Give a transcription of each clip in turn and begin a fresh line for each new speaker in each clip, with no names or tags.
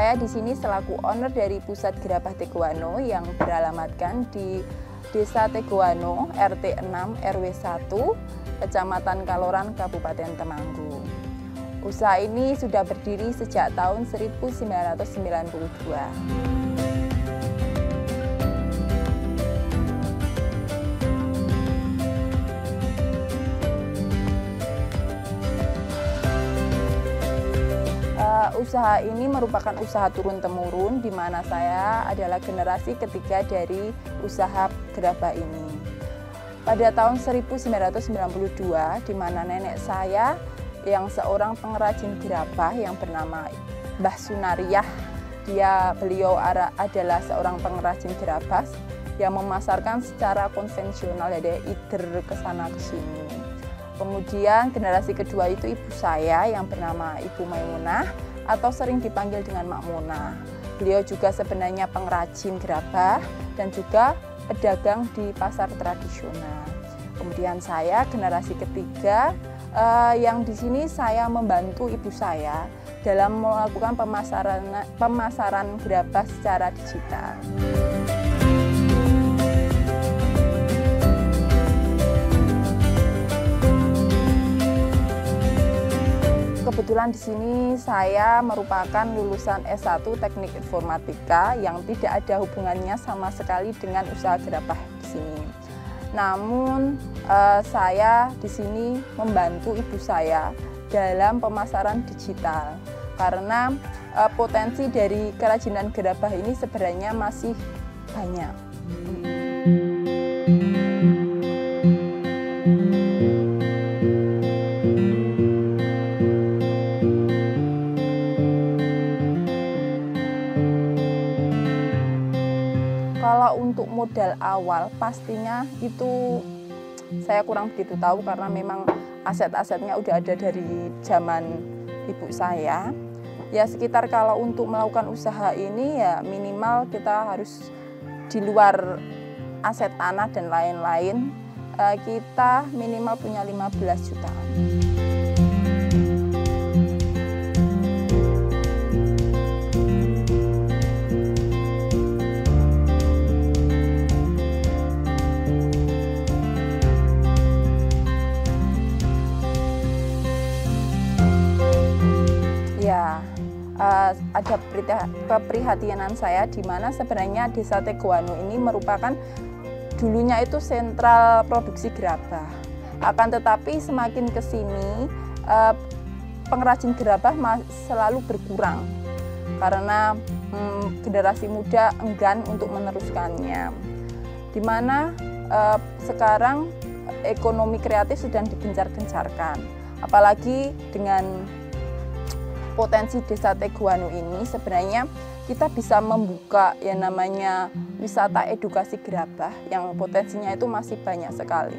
Saya di sini selaku owner dari Pusat Gerabah Tegoano yang beralamatkan di Desa Tegoano, RT 6 RW 1, Kecamatan Kaloran, Kabupaten Temanggung. Usaha ini sudah berdiri sejak tahun 1992. Usaha ini merupakan usaha turun-temurun di mana saya adalah generasi ketiga dari usaha gerabah ini. Pada tahun 1992, di mana nenek saya yang seorang pengrajin gerabah yang bernama Mbah Sunariah, beliau adalah seorang pengrajin gerabah yang memasarkan secara konvensional, ya, either ke sana ke sini. Kemudian generasi kedua itu ibu saya yang bernama Ibu Maimunah atau sering dipanggil dengan Mak Mona. Beliau juga sebenarnya pengrajin gerabah dan juga pedagang di pasar tradisional. Kemudian saya generasi ketiga yang di sini saya membantu ibu saya dalam melakukan pemasaran gerabah secara digital. Kebetulan di sini saya merupakan lulusan S1 Teknik Informatika yang tidak ada hubungannya sama sekali dengan usaha gerabah di sini. Namun saya di sini membantu ibu saya dalam pemasaran digital karena potensi dari kerajinan gerabah ini sebenarnya masih banyak. Kalau untuk modal awal pastinya itu saya kurang begitu tahu karena memang aset-asetnya udah ada dari zaman ibu saya. Ya sekitar kalau untuk melakukan usaha ini ya minimal kita harus di luar aset tanah dan lain-lain kita minimal punya 15 jutaan. Ya, ada keprihatinan saya di mana sebenarnya Desa Tegoano ini merupakan dulunya itu sentral produksi gerabah. Akan tetapi semakin ke sini pengrajin gerabah selalu berkurang karena generasi muda enggan untuk meneruskannya. Di mana sekarang ekonomi kreatif sedang digencar-gencarkan, apalagi dengan potensi Desa Tegoano ini sebenarnya kita bisa membuka yang namanya wisata edukasi gerabah yang potensinya itu masih banyak sekali.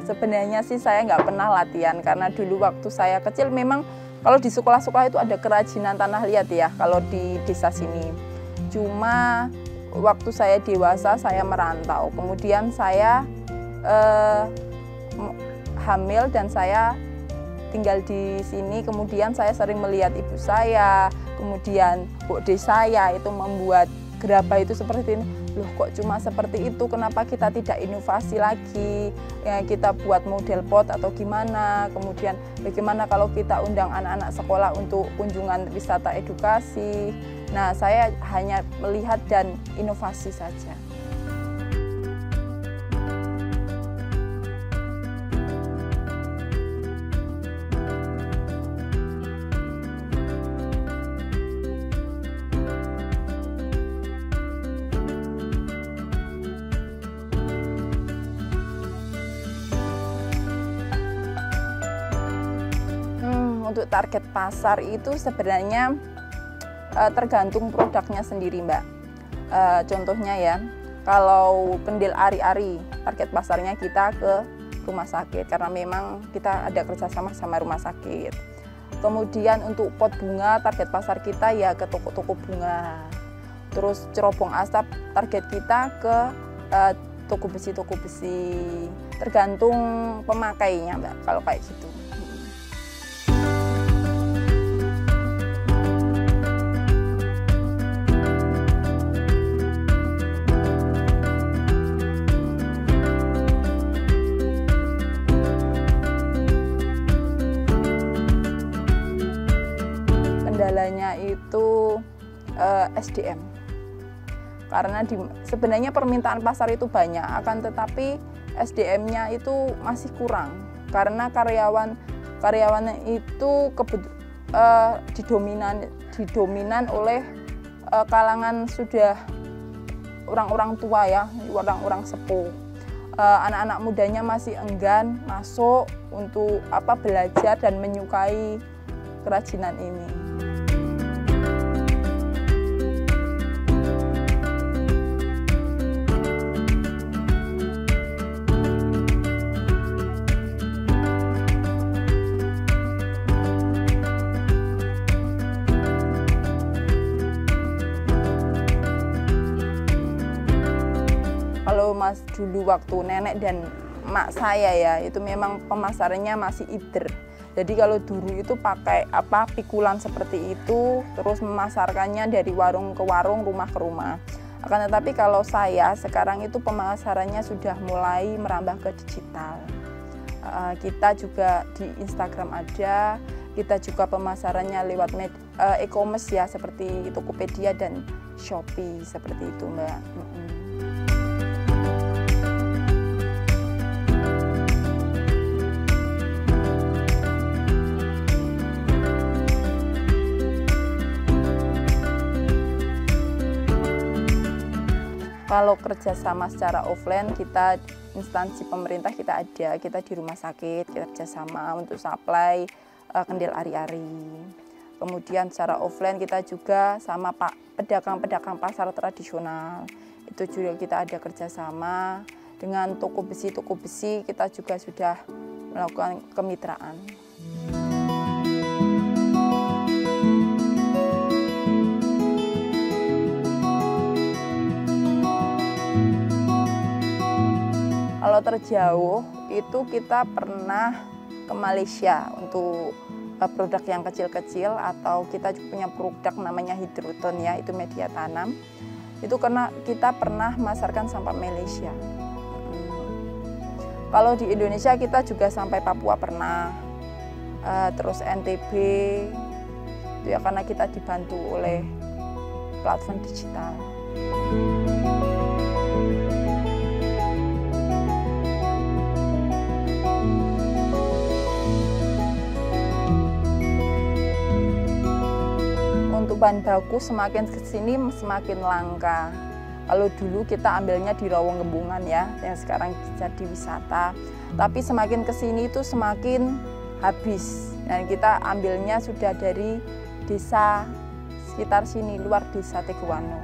Sebenarnya sih saya nggak pernah latihan karena dulu waktu saya kecil memang kalau di sekolah-sekolah itu ada kerajinan tanah liat ya kalau di desa sini. Cuma waktu saya dewasa saya merantau, kemudian saya hamil dan saya tinggal di sini. Kemudian saya sering melihat ibu saya, kemudian bude saya itu membuat gerabah itu seperti ini. Loh kok cuma seperti itu, kenapa kita tidak inovasi lagi, ya, kita buat model pot atau gimana, kemudian bagaimana kalau kita undang anak-anak sekolah untuk kunjungan wisata edukasi. Nah saya hanya melihat dan inovasi saja. Untuk target pasar itu sebenarnya tergantung produknya sendiri, Mbak. Contohnya ya, kalau kendil ari-ari, target pasarnya kita ke rumah sakit karena memang kita ada kerjasama sama rumah sakit. Kemudian untuk pot bunga target pasar kita ya ke toko-toko bunga. Terus cerobong asap target kita ke toko besi tergantung pemakainya Mbak kalau kayak gitu. Kendalanya itu SDM. Karena sebenarnya permintaan pasar itu banyak, akan tetapi SDM-nya itu masih kurang. Karena karyawannya itu didominan oleh kalangan sudah orang-orang tua ya, orang-orang sepuh. Anak-anak mudanya masih enggan masuk untuk belajar dan menyukai kerajinan ini. Kalau Mas dulu waktu nenek dan mak saya ya, itu memang pemasarannya masih ider. Jadi kalau dulu itu pakai pikulan seperti itu, terus memasarkannya dari warung ke warung, rumah ke rumah. Akan tetapi kalau saya sekarang itu pemasarannya sudah mulai merambah ke digital. Kita juga di Instagram ada, kita juga pemasarannya lewat e-commerce ya, seperti Tokopedia dan Shopee, seperti itu Mbak. Kalau kerjasama secara offline, kita instansi pemerintah kita ada, kita di rumah sakit, kita kerjasama untuk supply kendel ari-ari. Kemudian secara offline kita juga sama pedagang-pedagang pasar tradisional. Itu juga kita ada kerjasama dengan toko besi kita juga sudah melakukan kemitraan. Kalau terjauh itu kita pernah ke Malaysia untuk produk yang kecil-kecil, atau kita juga punya produk namanya hidroton ya, itu media tanam. Itu karena kita pernah memasarkan sampai Malaysia. Kalau di Indonesia kita juga sampai Papua pernah, terus NTB, itu ya karena kita dibantu oleh platform digital. Untuk bahan baku semakin kesini semakin langka. Kalau dulu kita ambilnya di Rawong Gembungan ya, yang sekarang jadi wisata. Tapi semakin kesini itu semakin habis. Dan kita ambilnya sudah dari desa sekitar sini, luar desa Teguwano.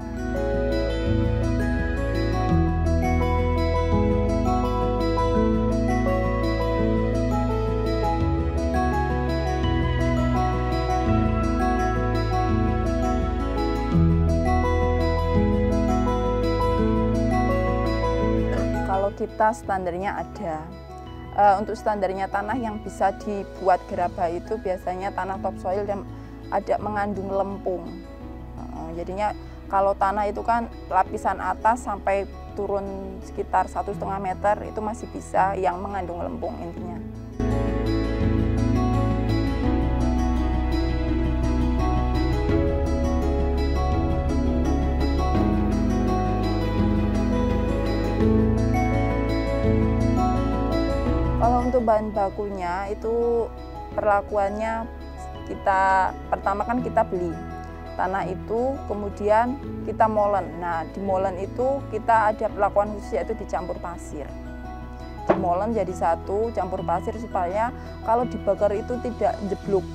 Kita standarnya ada. Untuk standarnya tanah yang bisa dibuat gerabah itu biasanya tanah topsoil dan ada mengandung lempung. Jadinya kalau tanah itu kan lapisan atas sampai turun sekitar 1,5 meter itu masih bisa yang mengandung lempung intinya. Kalau untuk bahan bakunya itu perlakuannya kita pertama kan kita beli tanah itu, kemudian kita molen. Nah di molen itu kita ada perlakuan khusus yaitu dicampur pasir. Dimolen jadi satu, campur pasir supaya kalau dibakar itu tidak jeblok.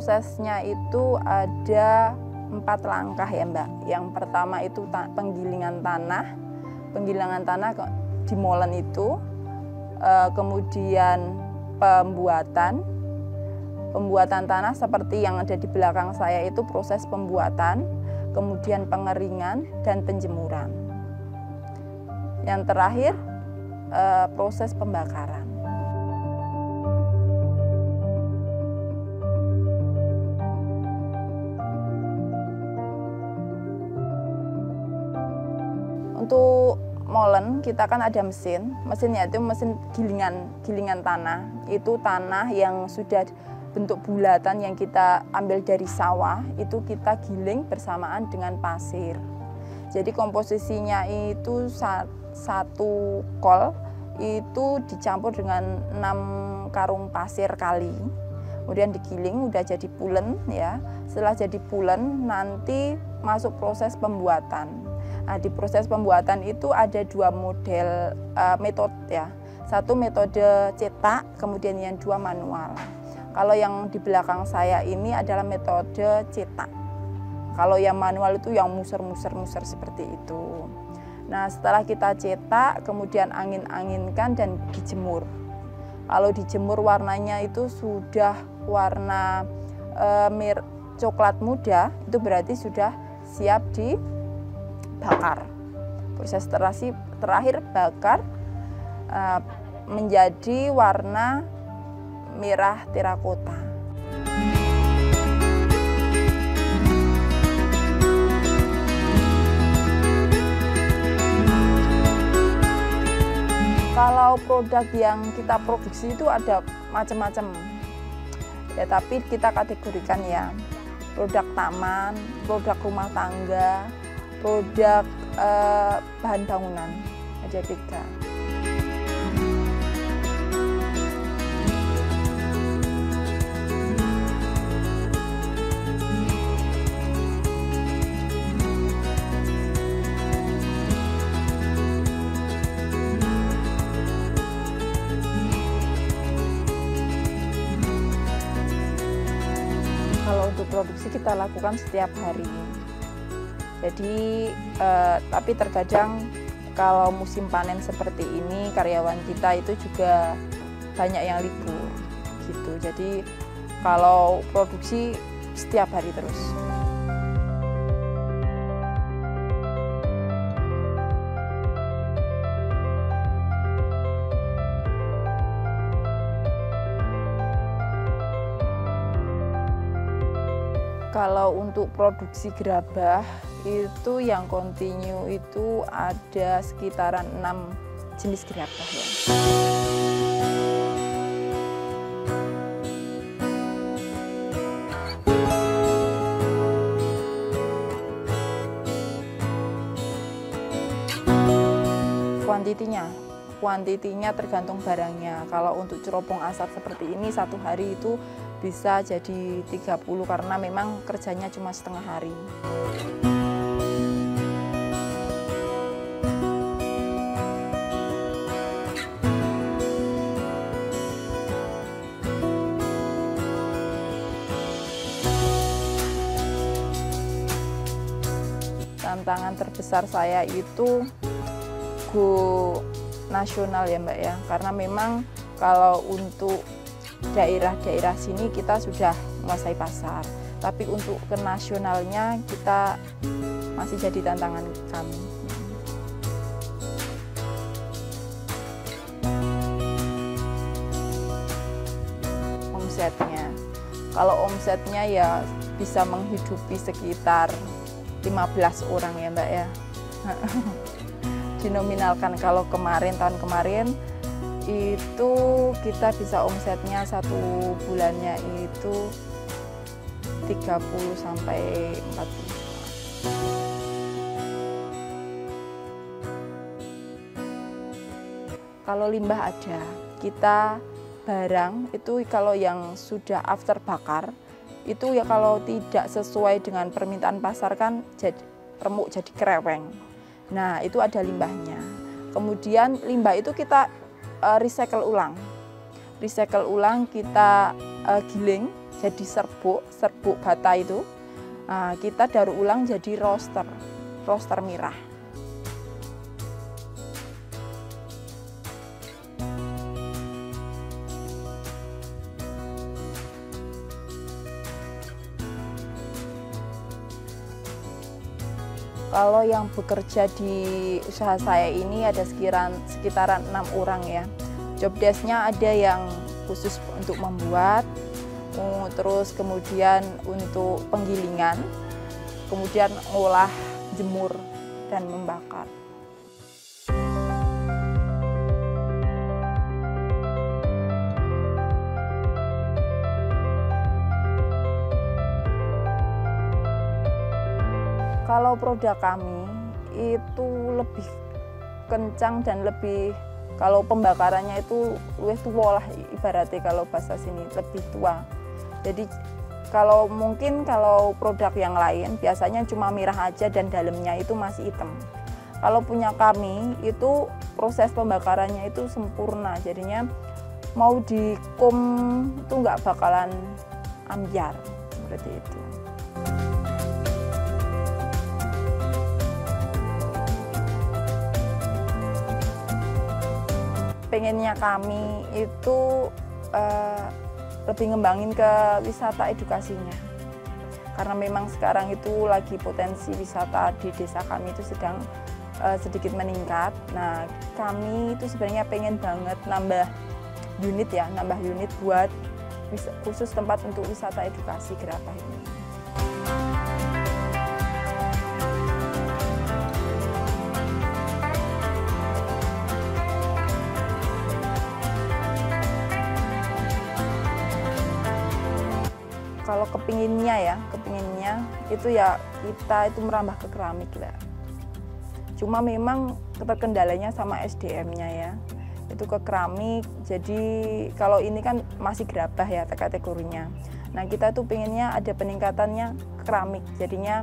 prosesnya itu ada 4 langkah ya Mbak. Yang pertama itu penggilingan tanah. Penggilingan tanah di molen itu, kemudian pembuatan tanah seperti yang ada di belakang saya itu proses pembuatan, kemudian pengeringan dan penjemuran. Yang terakhir proses pembakaran. Untuk molen kita kan ada mesinnya itu mesin gilingan tanah. Itu tanah yang sudah bentuk bulatan yang kita ambil dari sawah, itu kita giling bersamaan dengan pasir. Jadi komposisinya itu satu kol itu dicampur dengan 6 karung pasir kali. Kemudian digiling udah jadi pulen ya. Setelah jadi pulen nanti masuk proses pembuatan. Nah, di proses pembuatan itu ada 2 model metode ya. Satu metode cetak, kemudian yang 2 manual. Kalau yang di belakang saya ini adalah metode cetak. Kalau yang manual itu yang muser-muser seperti itu. Nah, setelah kita cetak, kemudian angin-anginkan dan dijemur. Kalau dijemur warnanya itu sudah warna coklat muda, itu berarti sudah siap dibakar. Proses terakhir bakar menjadi warna merah terakota. Kalau produk yang kita produksi itu ada macam-macam. Ya, tapi kita kategorikan ya. Produk taman, produk rumah tangga, produk bahan bangunan. Ada 3. Kalau untuk produksi kita lakukan setiap hari. Jadi tapi terkadang kalau musim panen seperti ini karyawan kita itu juga banyak yang libur gitu. Jadi kalau produksi setiap hari terus. Kalau untuk produksi gerabah itu yang kontinu itu ada sekitaran 6 jenis gerabah ya. Kuantitinya tergantung barangnya. Kalau untuk ceropong asap seperti ini 1 hari itu bisa jadi 30 karena memang kerjanya cuma setengah hari. Tantangan terbesar saya itu go nasional ya Mbak ya, karena memang kalau untuk daerah-daerah sini kita sudah menguasai pasar, tapi untuk ke nasionalnya kita masih jadi tantangan kami. Omsetnya, kalau omsetnya ya bisa menghidupi sekitar 15 orang ya Mbak ya. Dinominalkan kalau tahun kemarin itu kita bisa omsetnya 1 bulannya itu 30 sampai 40. Kalau limbah ada, kita barang itu kalau yang sudah after bakar itu ya kalau tidak sesuai dengan permintaan pasar kan remuk jadi kereweng. Nah, itu ada limbahnya. Kemudian limbah itu kita recycle ulang. Recycle ulang kita giling jadi serbuk bata itu. Nah, kita daur ulang jadi roster mirah. Kalau yang bekerja di usaha saya ini ada sekitaran 6 orang ya. Job desk-nya ada yang khusus untuk membuat, terus kemudian untuk penggilingan, kemudian ngolah, jemur, dan membakar. Kalau produk kami itu lebih kencang dan lebih, kalau pembakarannya itu lebih tua lah ibaratnya, kalau bahasa sini lebih tua. Jadi kalau produk yang lain biasanya cuma mirah aja dan dalamnya itu masih hitam. Kalau punya kami itu proses pembakarannya itu sempurna, jadinya mau dikum itu nggak bakalan ambyar seperti itu. Pengennya kami itu lebih ngembangin ke wisata edukasinya, karena memang sekarang itu lagi potensi wisata di desa kami itu sedang sedikit meningkat. Nah, kami itu sebenarnya pengen banget nambah unit buat khusus tempat untuk wisata edukasi Gerabah ini. Kalau kepinginnya itu ya kita itu merambah ke keramik lah. Cuma memang terkendalanya sama SDM-nya ya, itu ke keramik. Jadi kalau ini kan masih gerabah ya kategorinya. Nah, kita tuh pengennya ada peningkatannya ke keramik, jadinya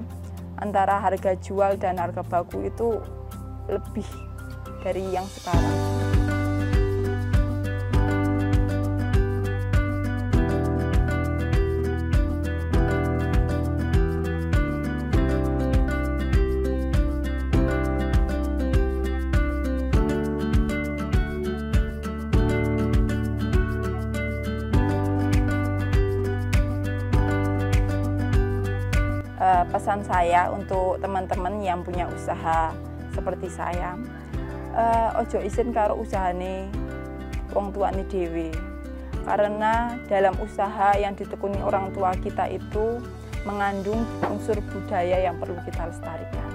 antara harga jual dan harga baku itu lebih dari yang sekarang. Pesan saya untuk teman-teman yang punya usaha seperti saya, ojo isin karo usahane wong tuane dhewe. Karena dalam usaha yang ditekuni orang tua kita itu mengandung unsur budaya yang perlu kita lestarikan.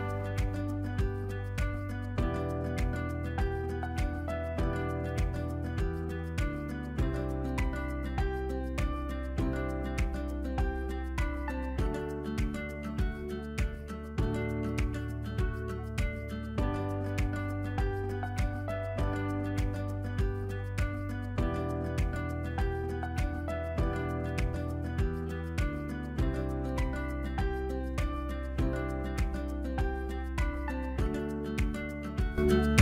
Thank you.